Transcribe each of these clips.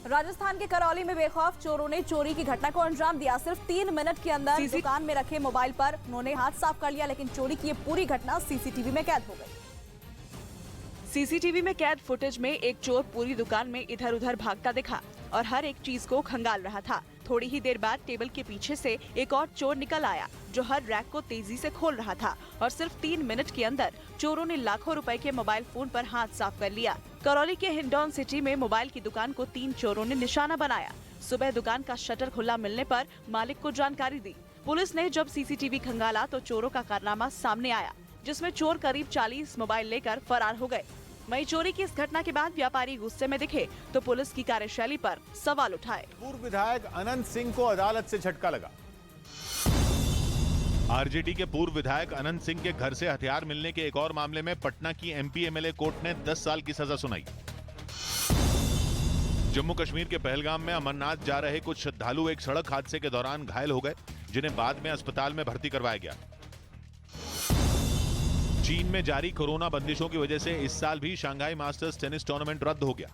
राजस्थान के करौली में बेखौफ चोरों ने चोरी की घटना को अंजाम दिया। सिर्फ 3 मिनट के अंदर दुकान में रखे मोबाइल पर उन्होंने हाथ साफ कर लिया, लेकिन चोरी की ये पूरी घटना सीसीटीवी में कैद हो गई। सीसीटीवी में कैद फुटेज में एक चोर पूरी दुकान में इधर उधर भागता दिखा और हर एक चीज को खंगाल रहा था। थोड़ी ही देर बाद टेबल के पीछे से एक और चोर निकल आया जो हर रैक को तेजी से खोल रहा था और सिर्फ 3 मिनट के अंदर चोरों ने लाखों रुपए के मोबाइल फोन पर हाथ साफ कर लिया। करौली के हिंडौन सिटी में मोबाइल की दुकान को 3 चोरों ने निशाना बनाया। सुबह दुकान का शटर खुला मिलने पर मालिक को जानकारी दी। पुलिस ने जब सीसीटीवी खंगाला तो चोरों का कारनामा सामने आया, जिसमें चोर करीब 40 मोबाइल लेकर फरार हो गए। वहीं चोरी की इस घटना के बाद व्यापारी गुस्से में दिखे तो पुलिस की कार्यशैली पर सवाल उठाए। पूर्व विधायक अनंत सिंह को अदालत से झटका लगा। आरजेडी के पूर्व विधायक अनंत सिंह के घर से हथियार मिलने के एक और मामले में पटना की एमपी एमएलए कोर्ट ने 10 साल की सजा सुनाई। जम्मू कश्मीर के पहलगाम में अमरनाथ जा रहे कुछ श्रद्धालु एक सड़क हादसे के दौरान घायल हो गए, जिन्हें बाद में अस्पताल में भर्ती करवाया गया। चीन में जारी कोरोना बंदिशों की वजह से इस साल भी शंघाई मास्टर्स टेनिस टूर्नामेंट रद्द हो गया।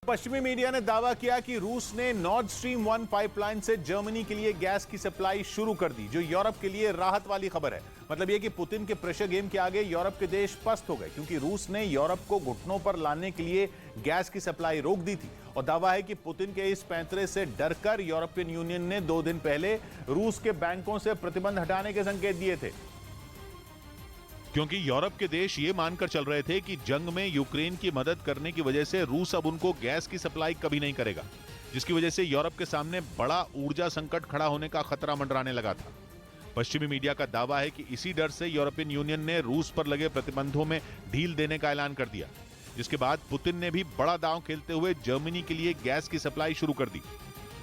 पश्चिमी मीडिया ने दावा किया कि रूस ने नॉर्ड स्ट्रीम 1 पाइपलाइन से जर्मनी के लिए गैस की सप्लाई शुरू कर दी, जो यूरोप के लिए राहत वाली खबर है। मतलब यह कि पुतिन के प्रेशर गेम के आगे यूरोप के देश पस्त हो गए, क्योंकि रूस ने यूरोप को घुटनों पर लाने के लिए गैस की सप्लाई रोक दी थी। और दावा है कि पुतिन के इस पैंतरे से डरकर यूरोपियन यूनियन ने 2 दिन पहले रूस के बैंकों से प्रतिबंध हटाने के संकेत दिए थे, क्योंकि यूरोप के देश ये मानकर चल रहे थे कि जंग में यूक्रेन की मदद करने की वजह से रूस अब उनको गैस की सप्लाई कभी नहीं करेगा, जिसकी वजह से यूरोप के सामने बड़ा ऊर्जा संकट खड़ा होने का खतरा मंडराने लगा था। पश्चिमी मीडिया का दावा है कि इसी डर से यूरोपियन यूनियन ने रूस पर लगे प्रतिबंधों में ढील देने का ऐलान कर दिया, जिसके बाद पुतिन ने भी बड़ा दांव खेलते हुए जर्मनी के लिए गैस की सप्लाई शुरू कर दी।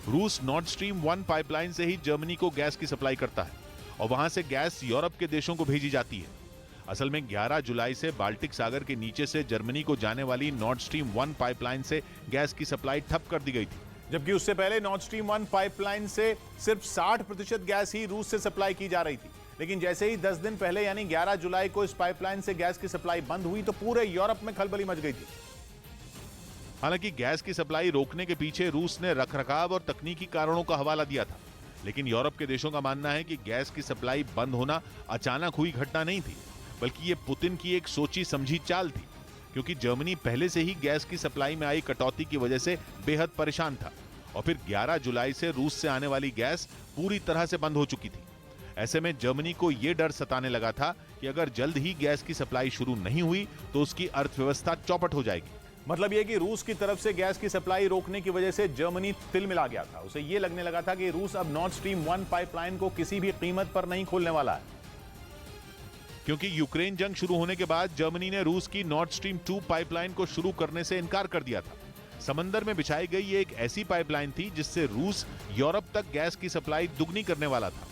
रूस नॉर्ड स्ट्रीम 1 पाइपलाइन से ही जर्मनी को गैस की सप्लाई करता है और वहां से गैस यूरोप के देशों को भेजी जाती है। असल में 11 जुलाई से बाल्टिक सागर के नीचे से जर्मनी को जाने वाली नॉर्ड स्ट्रीम 1 पाइपलाइन से गैस की सप्लाई ठप कर दी गई थी, जबकि उससे पहले नॉर्ड स्ट्रीम 1 पाइपलाइन से सिर्फ 60% गैस ही रूस से सप्लाई की जा रही थी। लेकिन जैसे ही 10 दिन पहले यानी 11 जुलाई को इस पाइपलाइन से गैस की सप्लाई बंद हुई तो पूरे यूरोप में खलबली मच गई थी। हालांकि गैस की सप्लाई रोकने के पीछे रूस ने रखरखाव और तकनीकी कारणों का हवाला दिया था, लेकिन यूरोप के देशों का मानना है कि गैस की सप्लाई बंद होना अचानक हुई घटना नहीं थी, बल्कि ये पुतिन की एक सोची समझी चाल थी, क्योंकि जर्मनी पहले से ही गैस की सप्लाई में आई कटौती की वजह से बेहद परेशान था और फिर 11 जुलाई से रूस से आने वाली गैस पूरी तरह से बंद हो चुकी थी। ऐसे में जर्मनी को यह डर सताने लगा था कि अगर जल्द ही गैस की सप्लाई शुरू नहीं हुई तो उसकी अर्थव्यवस्था चौपट हो जाएगी। मतलब यह कि रूस की तरफ से गैस की सप्लाई रोकने की वजह से जर्मनी तिलमिला गया था। उसे यह लगने लगा था कि रूस अब नॉर्ड स्ट्रीम 1 पाइपलाइन को किसी भी कीमत पर नहीं खोलने वाला है, क्योंकि यूक्रेन जंग शुरू होने के बाद जर्मनी ने रूस की नॉर्ड स्ट्रीम 2 पाइपलाइन को शुरू करने से इनकार कर दिया था। समंदर में बिछाई गई ये एक ऐसी पाइपलाइन थी जिससे रूस यूरोप तक गैस की सप्लाई दुगनी करने वाला था,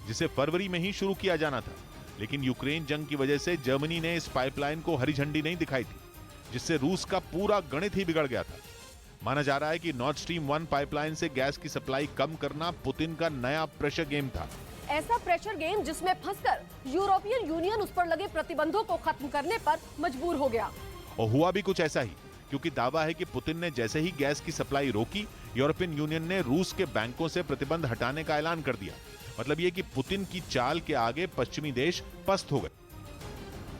जिसे फरवरी में ही शुरू किया जाना था। लेकिन यूक्रेन जंग की वजह से जर्मनी ने इस पाइपलाइन को हरी झंडी नहीं दिखाई थी, जिससे रूस का पूरा गणित ही बिगड़ गया था। माना जा रहा है कि नॉर्ड स्ट्रीम 1 पाइपलाइन से गैस की सप्लाई कम करना पुतिन का नया प्रेशर गेम था। ऐसा प्रेशर गेम जिसमें फंसकर यूरोपियन यूनियन उस पर लगे प्रतिबंधों को खत्म करने पर मजबूर हो गया। और हुआ भी कुछ ऐसा ही, क्योंकि दावा है कि पुतिन ने जैसे ही गैस की सप्लाई रोकी, यूरोपियन यूनियन ने रूस के बैंकों से प्रतिबंध हटाने का ऐलान कर दिया। मतलब ये कि पुतिन की चाल के आगे पश्चिमी देश पस्त हो गए।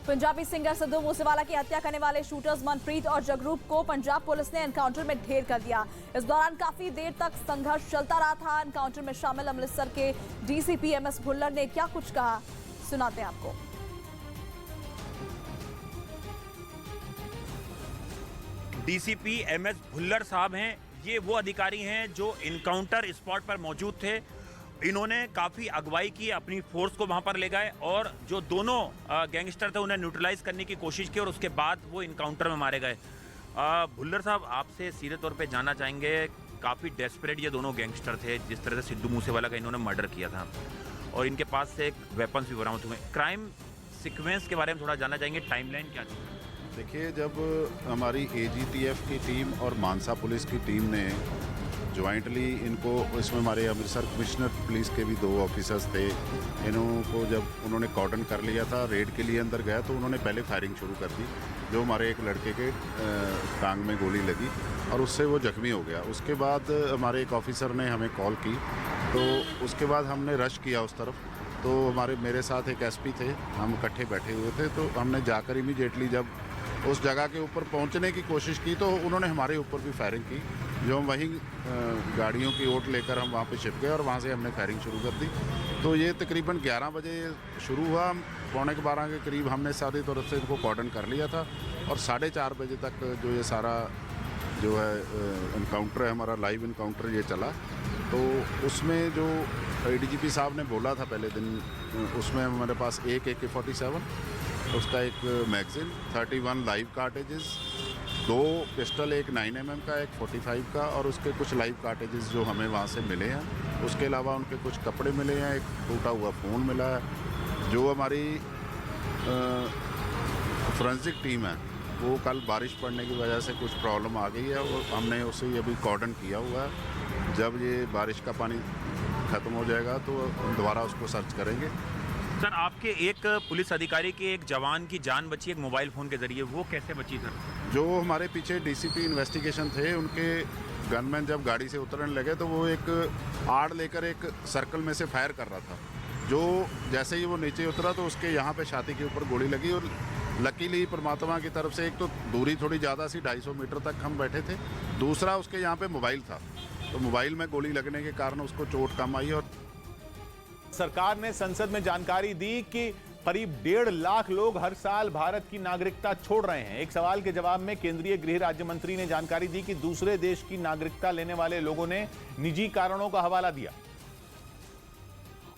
पंजाबी सिंगर सिद्धू मूसेवाला की हत्या करने वाले शूटर्स मनप्रीत और जगरूप को पंजाब पुलिस ने एनकाउंटर में ढेर कर दिया। इस दौरान काफी देर तक संघर्ष चलता रहा था। एनकाउंटर में शामिल अमृतसर के डीसीपी एमएस भुल्लर ने क्या कुछ कहा, सुनाते हैं आपको। डीसीपी एमएस भुल्लर साहब हैं, ये वो अधिकारी हैं जो इनकाउंटर स्पॉट पर मौजूद थे। इन्होंने काफ़ी अगुवाई की, अपनी फोर्स को वहाँ पर ले गए और जो दोनों गैंगस्टर थे उन्हें न्यूट्रलाइज करने की कोशिश की और उसके बाद वो इनकाउंटर में मारे गए। भुल्लर साहब, आपसे सीधे तौर पे जानना चाहेंगे, काफ़ी डेस्परेट ये दोनों गैंगस्टर थे जिस तरह से सिद्धू मूसेवाला का इन्होंने मर्डर किया था और इनके पास से एक वेपन्स भी बरामद हुए। क्राइम सीक्वेंस के बारे में थोड़ा जानना चाहेंगे, टाइमलाइन क्या थी? देखिए, जब हमारी एजीटीएफ की टीम और मानसा पुलिस की टीम ने ज्वाइंटली इनको, इसमें हमारे अमृतसर कमिश्नर पुलिस के भी 2 ऑफिसर्स थे, इन्हों को जब उन्होंने कॉर्डन कर लिया था, रेड के लिए अंदर गया तो उन्होंने पहले फायरिंग शुरू कर दी। जो हमारे एक लड़के के टांग में गोली लगी और उससे वो जख्मी हो गया। उसके बाद हमारे एक ऑफिसर ने हमें कॉल की, तो उसके बाद हमने रश किया उस तरफ। तो मेरे साथ एक एसपी थे, हम इकट्ठे बैठे हुए थे, तो हमने जाकर इमीडिएटली जब उस जगह के ऊपर पहुंचने की कोशिश की तो उन्होंने हमारे ऊपर भी फायरिंग की। जो हम वहीं गाड़ियों की ओट लेकर हम वहाँ पे छिप गए और वहाँ से हमने फायरिंग शुरू कर दी। तो ये तकरीबन 11 बजे शुरू हुआ। 11:45 के करीब हमने सारी तरफ से इनको कॉर्डन कर लिया था और 4:30 बजे तक जो ये सारा जो है इनकाउंटर है, हमारा लाइव इनकाउंटर ये चला। तो उसमें जो ADGP साहब ने बोला था पहले दिन, उसमें हमारे पास एक AK-47, उसका एक मैगजीन, 31 लाइव कार्टेजेस, 2 पिस्टल, एक 9mm का, एक 45 का, और उसके कुछ लाइव कार्टेजेस जो हमें वहाँ से मिले हैं। उसके अलावा उनके कुछ कपड़े मिले हैं, एक टूटा हुआ फ़ोन मिला है। जो हमारी फोरेंसिक टीम है वो कल बारिश पड़ने की वजह से कुछ प्रॉब्लम आ गई है और हमने उसे अभी कॉर्डन किया हुआ है। जब ये बारिश का पानी ख़त्म हो जाएगा तो हम दोबारा उसको सर्च करेंगे। सर, आपके एक पुलिस अधिकारी के एक जवान की जान बची एक मोबाइल फ़ोन के ज़रिए, वो कैसे बची सर? जो हमारे पीछे DCP इन्वेस्टिगेशन थे, उनके गनमैन जब गाड़ी से उतरने लगे तो वो एक आड़ लेकर एक सर्कल में से फायर कर रहा था। जो जैसे ही वो नीचे उतरा तो उसके यहाँ पे छाती के ऊपर गोली लगी और लकीली परमात्मा की तरफ से एक तो दूरी थोड़ी ज़्यादा सी, 250 मीटर तक हम बैठे थे, दूसरा उसके यहाँ पे मोबाइल था, तो मोबाइल में गोली लगने के कारण उसको चोट कम आई। और सरकार ने संसद में जानकारी दी कि करीब 1.5 लाख लोग हर साल भारत की नागरिकता छोड़ रहे हैं। एक सवाल के जवाब में केंद्रीय गृह राज्य मंत्री ने जानकारी दी कि दूसरे देश की नागरिकता लेने वाले लोगों ने निजी कारणों का हवाला दिया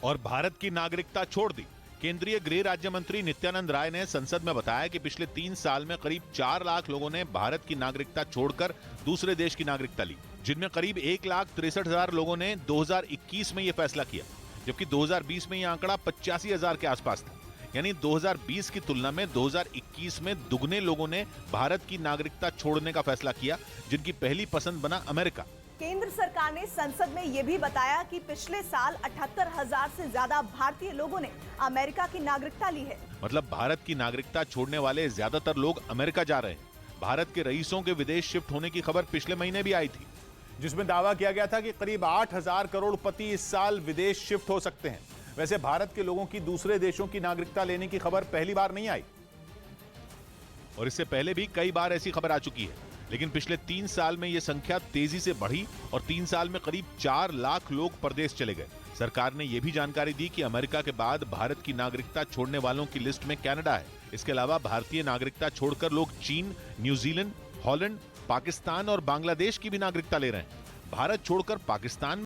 और भारत की नागरिकता छोड़ दी। केंद्रीय गृह राज्य मंत्री नित्यानंद राय ने संसद में बताया कि पिछले 3 साल में करीब 4 लाख लोगों ने भारत की नागरिकता छोड़कर दूसरे देश की नागरिकता ली, जिनमें करीब 1,63,000 लोगों ने 2021 में यह फैसला किया, जबकि 2020 में यह आंकड़ा 85,000 के आसपास था। यानी 2020 की तुलना में 2021 में दुगने लोगों ने भारत की नागरिकता छोड़ने का फैसला किया, जिनकी पहली पसंद बना अमेरिका। केंद्र सरकार ने संसद में यह भी बताया कि पिछले साल 78,000 से ज्यादा भारतीय लोगों ने अमेरिका की नागरिकता ली है। मतलब भारत की नागरिकता छोड़ने वाले ज्यादातर लोग अमेरिका जा रहे हैं। भारत के रईसों के विदेश शिफ्ट होने की खबर पिछले महीने भी आई थी, जिसमें दावा किया गया था कि करीब 8,000 करोड़पति इस साल विदेश शिफ्ट हो सकते हैं। वैसे भारत के लोगों की दूसरे देशों की नागरिकता लेने की खबर पहली बार नहीं आई और इससे पहले भी कई बार ऐसी खबर आ चुकी है, लेकिन पिछले 3 साल में यह संख्या तेजी से बढ़ी और 3 साल में करीब 4 लाख लोग परदेश चले गए। सरकार ने यह भी जानकारी दी कि अमेरिका के बाद भारत की नागरिकता छोड़ने वालों की लिस्ट में कनाडा है। इसके अलावा भारतीय नागरिकता छोड़कर लोग चीन, न्यूजीलैंड, हॉलैंड, पाकिस्तान और बांग्लादेश की भी नागरिकता ले रहे हैं। भारत छोड़कर पाकिस्तान